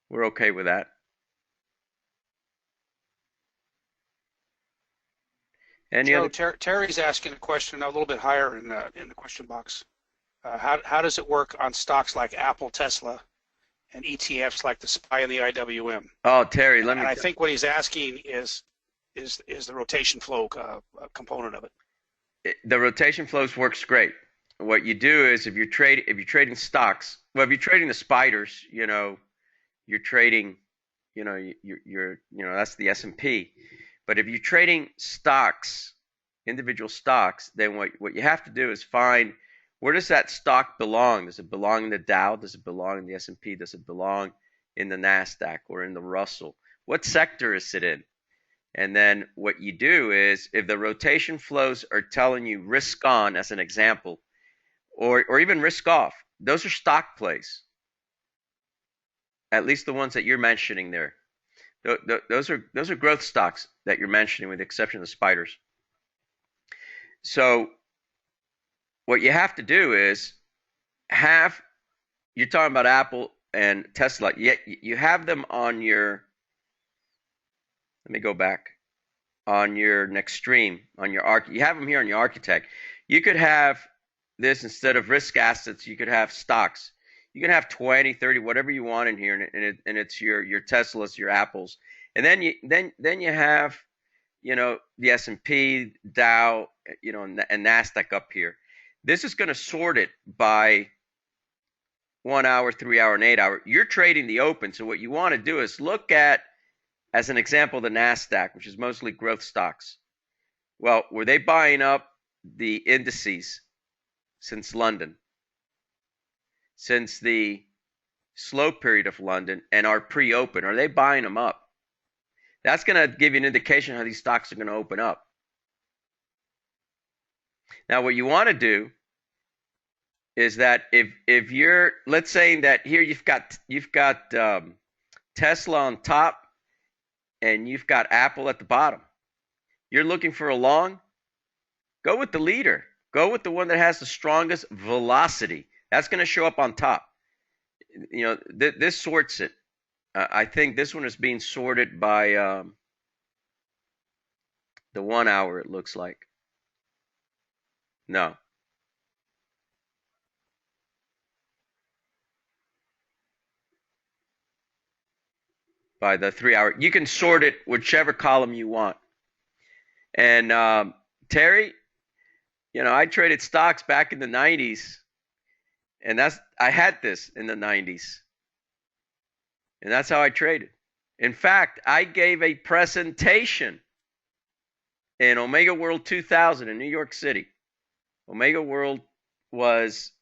We're okay with that. Joe, Terry's asking a question a little bit higher in the question box. How does it work on stocks like Apple, Tesla, and ETFs like the SPY and the IWM? Oh, Terry, let me. And I think what he's asking is the rotation flow component of it. The rotation flows works great. What you do is if you're trading stocks, well, if you're trading the spiders, you're trading, that's the S&P. But if you're trading stocks, individual stocks, then what you have to do is find, where does that stock belong? Does it belong in the Dow? Does it belong in the S&P? Does it belong in the NASDAQ or in the Russell? What sector is it in? And then what you do is, if the rotation flows are telling you risk on, as an example, or even risk off, those are stock plays. At least the ones that you're mentioning there. Those are growth stocks that you're mentioning, with the exception of the spiders. So what you have to do is you're talking about Apple and Tesla, yet you have them on your, let me go back, on your next stream, on your you have them here on your architect. You could have this instead of risk assets, you could have stocks. You can have 20, 30, whatever you want in here, and it's your Teslas, your Apples. And then you have, the S&P, Dow, and NASDAQ up here. This is going to sort it by 1 hour, 3 hour, and 8 hour. You're trading the open. So what you want to do is look at, as an example, the NASDAQ, which is mostly growth stocks. Well, were they buying up the indices since London, since the slow period of London and are pre-open? Are they buying them up? That's going to give you an indication how these stocks are going to open up. Now, what you want to do is that if you're, let's say that here you've got Tesla on top and you've got Apple at the bottom. You're looking for a long, go with the leader. Go with the one that has the strongest velocity. That's going to show up on top. This sorts it. I think this one is being sorted by the 1 hour, it looks like. No. By the 3 hour. You can sort it whichever column you want. And Terry, I traded stocks back in the 90s. And I had this in the 90s. And that's how I traded. In fact, I gave a presentation in Omega World 2000 in New York City. Omega World was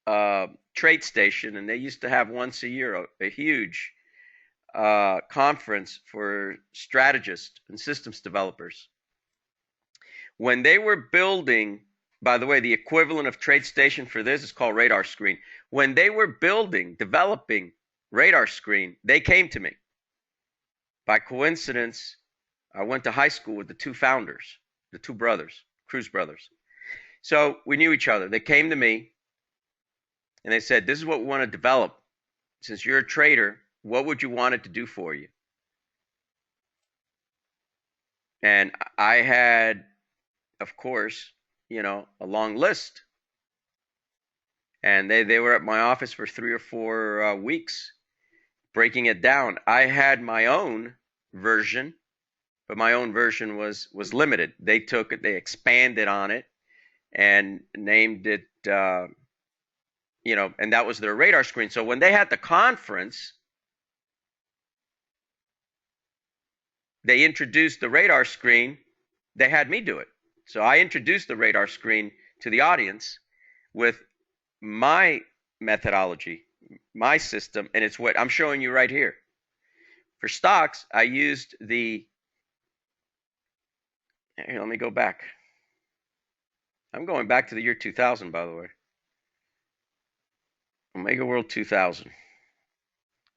a trade station, and they used to have once a year a huge conference for strategists and systems developers. When they were building, by the way, the equivalent of trade station for this is called radar screen. When they were developing radar screen, they came to me. By coincidence, I went to high school with the two founders, the two brothers, Cruz brothers. So we knew each other. They came to me and they said, this is what we want to develop. Since you're a trader, what would you want it to do for you? And I had, of course, a long list. And they were at my office for 3 or 4 weeks, breaking it down. I had my own version, but my own version was limited. They took it, they expanded on it, and named it, and that was their radar screen. So when they had the conference, they introduced the radar screen. They had me do it. So I introduced the radar screen to the audience with my methodology, my system, and it's what I'm showing you right here. For stocks, I used here, let me go back. I'm going back to the year 2000, by the way. Omega World 2000.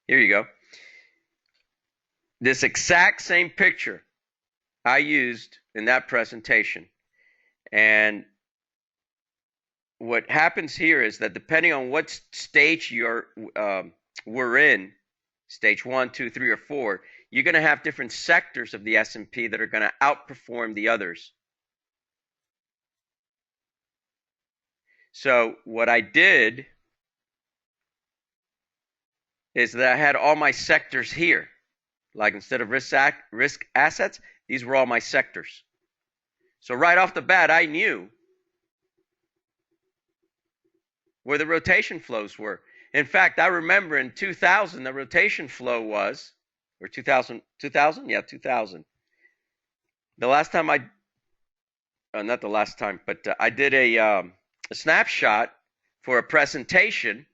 Here you go. This exact same picture I used in that presentation. And what happens here is that depending on what stage we're in, stage 1, 2, 3, or 4, you're going to have different sectors of the S&P that are going to outperform the others. So what I did is that I had all my sectors here. Like instead of risk assets, these were all my sectors. So right off the bat, I knew where the rotation flows were. In fact, I remember in 2000, the rotation flow was, or 2000? Yeah, 2000. The last time not the last time, but I did a snapshot for a presentation,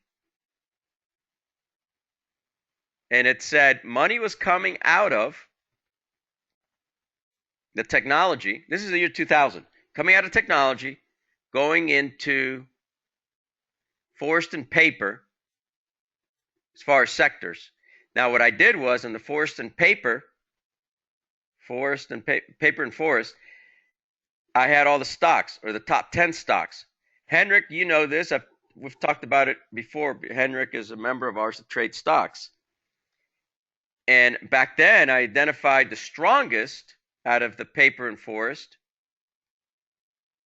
and it said money was coming out of the technology. This is the year 2000. Coming out of technology, going into forest and paper as far as sectors. Now, what I did was in the forest and paper, paper and forest, I had all the stocks, or the top 10 stocks. Henrik, you know this. We've talked about it before. Henrik is a member of ours that trades stocks. And back then, I identified the strongest out of the paper and forest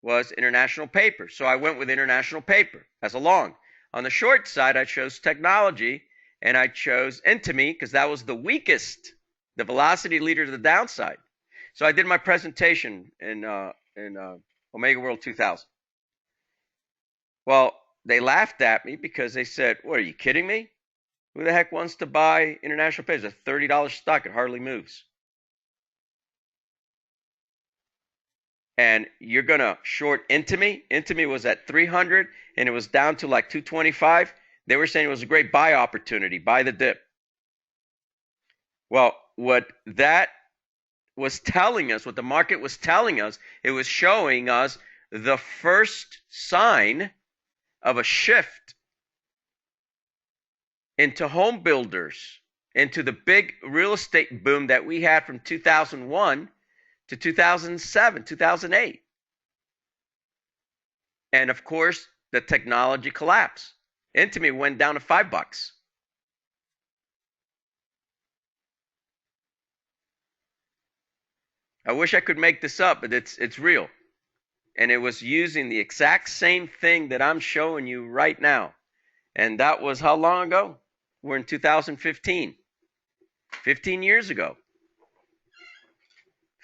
was international paper. So I went with international paper as a long. On the short side, I chose technology, and I chose Intimi because that was the weakest, the velocity leader to the downside. So I did my presentation in Omega World 2000. Well, they laughed at me because they said, "What, are you kidding me? Who the heck wants to buy international paper? It's a $30 stock. It hardly moves. And you're going to short Intimi? Intimi was at 300 and it was down to like 225. They were saying it was a great buy opportunity, buy the dip. Well, what that was telling us, what the market was telling us, it was showing us the first sign of a shift into home builders, into the big real estate boom that we had from 2001 to 2007, 2008. And of course, the technology collapse. Intimi went down to $5. I wish I could make this up, but it's real. And it was using the exact same thing that I'm showing you right now. And that was how long ago? We're in 2015. 15 years ago.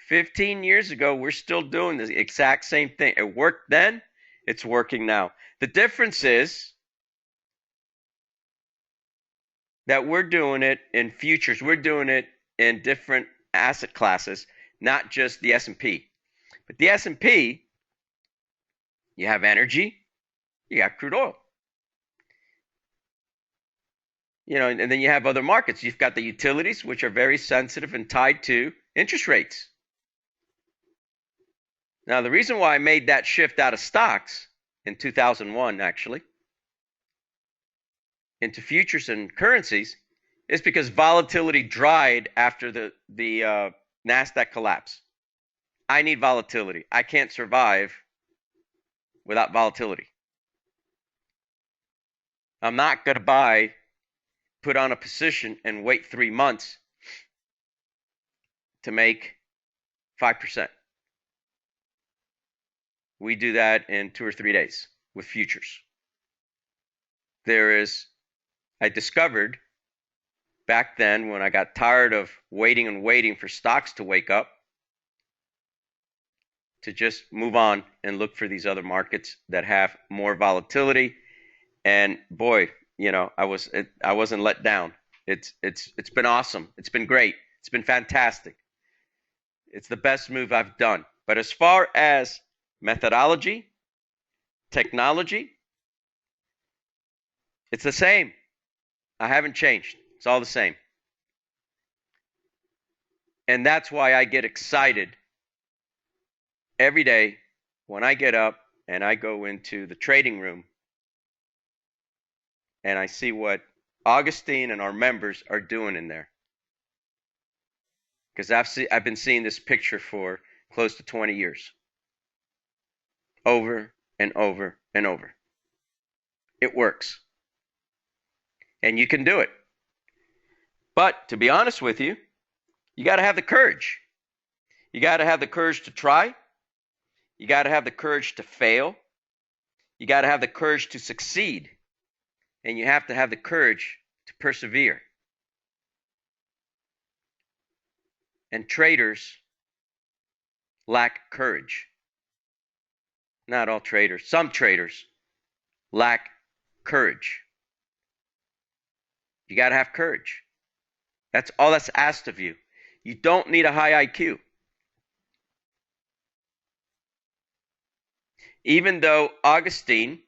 15 years ago, we're still doing the exact same thing. It worked then, it's working now. The difference is that we're doing it in futures. We're doing it in different asset classes, not just the S&P. But the S&P, you have energy, you got crude oil. You know, and then you have other markets. You've got the utilities, which are very sensitive and tied to interest rates. Now, the reason why I made that shift out of stocks in 2001, actually, into futures and currencies, is because volatility dried after the NASDAQ collapse. I need volatility. I can't survive without volatility. I'm not going to put on a position and wait 3 months to make 5%. We do that in 2 or 3 days with futures. I discovered back then when I got tired of waiting and waiting for stocks to wake up, to just move on and look for these other markets that have more volatility. And boy, you know, I wasn't let down. It's been awesome. It's been great. It's been fantastic. It's the best move I've done. But as far as methodology, technology, it's the same. I haven't changed. It's all the same. And that's why I get excited every day when I get up and I go into the trading room and I see what Augustine and our members are doing in there. Because I've been seeing this picture for close to 20 years. Over and over and over. It works. And you can do it. But to be honest with you, you got to have the courage. You got to have the courage to try. You got to have the courage to fail. You got to have the courage to succeed. And you have to have the courage to persevere. And traders lack courage. Not all traders. Some traders lack courage. You got to have courage. That's all that's asked of you. You don't need a high IQ. Even though Augustine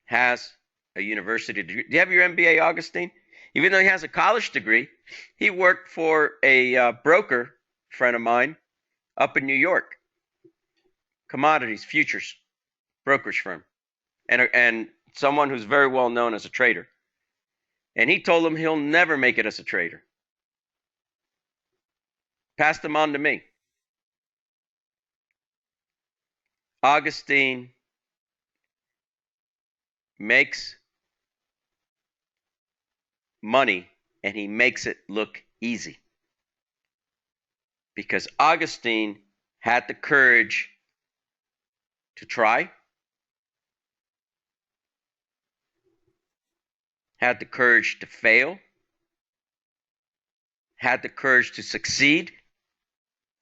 has a university degree. Do you have your MBA, Augustine? Even though he has a college degree, he worked for a broker friend of mine up in New York. Commodities, futures, brokerage firm. And someone who's very well known as a trader. And he told him he'll never make it as a trader. Passed them on to me. Augustine makes money and he makes it look easy. because Augustine had the courage to try, had the courage to fail, had the courage to succeed,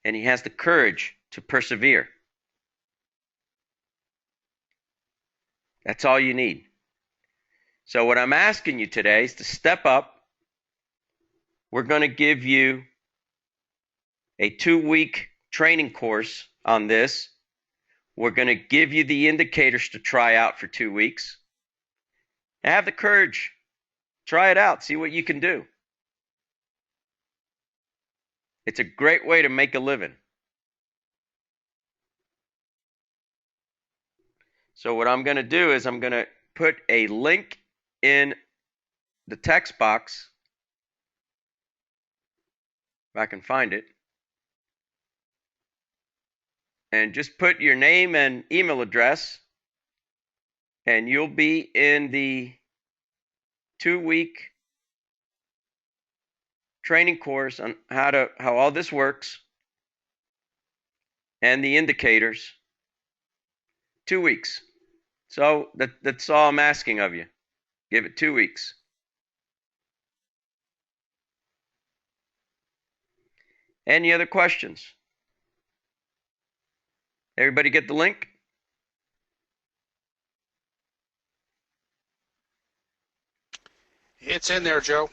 and he has the courage to persevere. That's all you need. So what I'm asking you today is to step up. We're going to give you a 2-week training course on this. We're going to give you the indicators to try out for 2 weeks. Have the courage. Try it out. See what you can do. It's a great way to make a living. So what I'm going to do is I'm going to put a link in the text box, if I can find it, and just put your name and email address, and you'll be in the 2-week training course on how all this works and the indicators. 2 weeks. So that's all I'm asking of you. Give it 2 weeks. Any other questions? Everybody get the link? It's in there, Joe.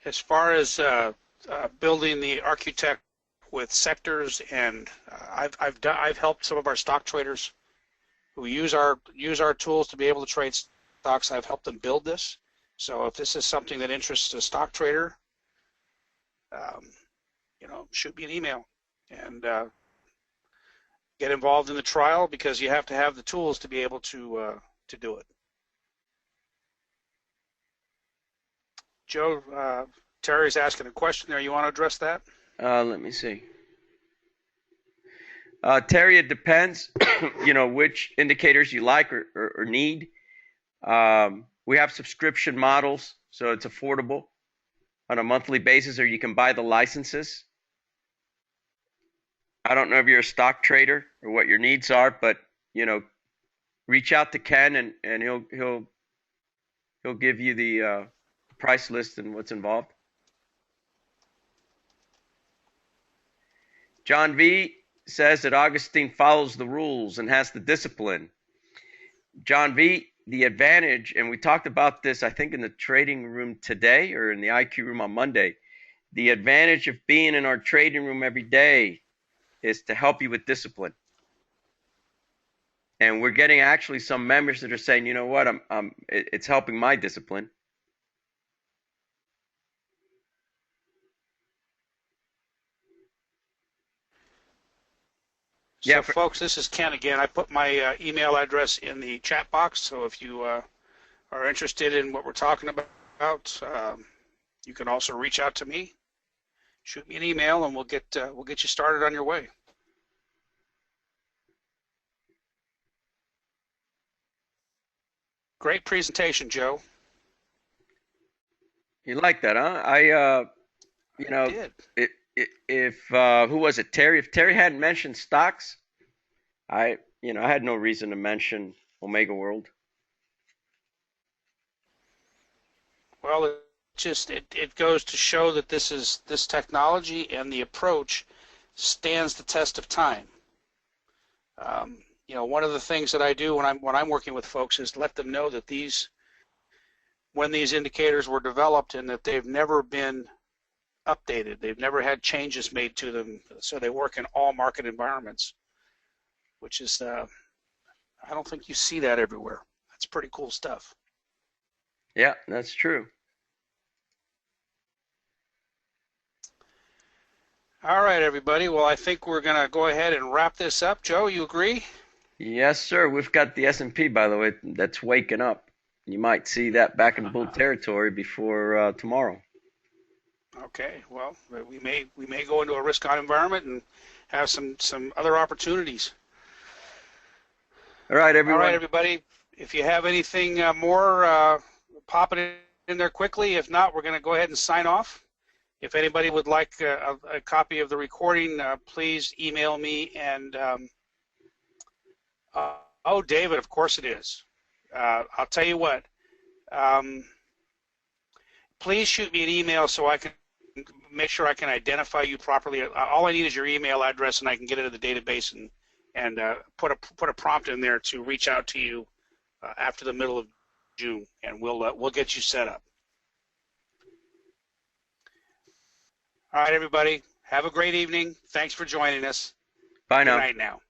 As far as building the architect with sectors, and I've helped some of our stock traders who use our tools to be able to trade stocks. I've helped them build this. So if this is something that interests a stock trader, shoot me an email and get involved in the trial, because you have to have the tools to be able to do it. Joe, Terry's asking a question there. You want to address that? Let me see. Terry, it depends, which indicators you like or need. We have subscription models, so it's affordable on a monthly basis, or you can buy the licenses. I don't know if you're a stock trader or what your needs are, but reach out to Ken and he'll give you the price list and what's involved. John V says that Augustine follows the rules and has the discipline. John V, the advantage, and we talked about this, I think, in the trading room today or in the IQ room on Monday. The advantage of being in our trading room every day is to help you with discipline. And we're getting actually some members that are saying, you know what, it's helping my discipline. So, folks, this is Ken again. I put my email address in the chat box, so if you are interested in what we're talking about, you can also reach out to me. Shoot me an email, and we'll get you started on your way. Great presentation, Joe. You like that, huh? I did. If who was it, Terry? If Terry hadn't mentioned stocks, I had no reason to mention Omega World. Well, it goes to show that this technology and the approach stands the test of time. One of the things that I do when I'm working with folks is let them know that when these indicators were developed, and that they've never been updated. They've never had changes made to them, so they work in all market environments, which is, I don't think you see that everywhere. That's pretty cool stuff. Yeah, that's true. All right, everybody. Well, I think we're going to go ahead and wrap this up. Joe, you agree? Yes, sir. We've got the S&P, by the way, that's waking up. You might see that back in bull territory before tomorrow. Okay. Well, we may go into a risk-on environment and have some other opportunities. All right, everyone. All right, everybody. If you have anything more, pop it in there quickly. If not, we're going to go ahead and sign off. If anybody would like a copy of the recording, please email me. And oh, David, of course it is. I'll tell you what. Please shoot me an email so I can make sure I can identify you properly. All I need is your email address, and I can get into the database and put a prompt in there to reach out to you after the middle of June, and we'll get you set up. All right, everybody. Have a great evening. Thanks for joining us. Bye now. Good night now.